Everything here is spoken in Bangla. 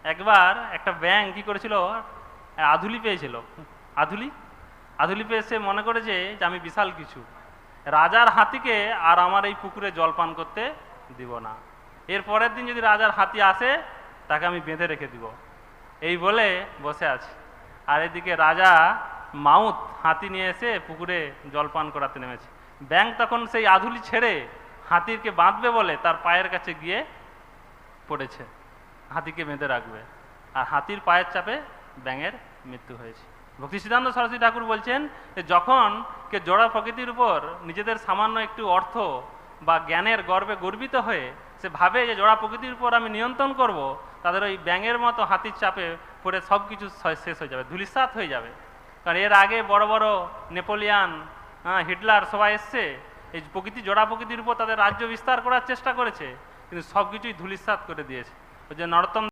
একবার একটা ব্যাঙ কি করেছিল, আধুলি পেয়েছিল। আধুলি আধুলি পেয়ে সে মনে করেছে যে আমি বিশাল কিছু, রাজার হাতিকে আর আমার এই পুকুরে জল পান করতে দিব না। এর পরের দিন যদি রাজার হাতি আসে তাকে আমি বেঁধে রেখে দিব, এই বলে বসে আছে। আর এদিকে রাজা মাউত হাতি নিয়ে এসে পুকুরে জলপান করাতে নেমেছে। ব্যাঙ তখন সেই আধুলি ছেড়ে হাতিকে বাঁধবে বলে তার পায়ের কাছে গিয়ে পড়েছে, হাতিকে বেঁধে রাখবে, আর হাতির পায়ের চাপে ব্যাঙের মৃত্যু হয়েছে। ভক্তি সিদ্ধান্ত সরস্বতী ঠাকুর বলছেন যে যখন কে জড়া প্রকৃতির উপর নিজেদের সামান্য একটু অর্থ বা জ্ঞানের গর্বে গর্বিত হয়ে সে ভাবে যে জড়া প্রকৃতির উপর আমি নিয়ন্ত্রণ করব, তাদের ওই ব্যাঙের মতো হাতির চাপে পড়ে সব কিছু শেষ হয়ে যাবে, ধূলিসাৎ হয়ে যাবে। কারণ এর আগে বড় বড় নেপোলিয়ান, হিটলার সবাই এসছে, এই প্রকৃতি জড়া প্রকৃতির উপর তাদের রাজ্য বিস্তার করার চেষ্টা করেছে, কিন্তু সব কিছুই ধূলিসাৎ করে দিয়েছে। ওই যে নরোত্তম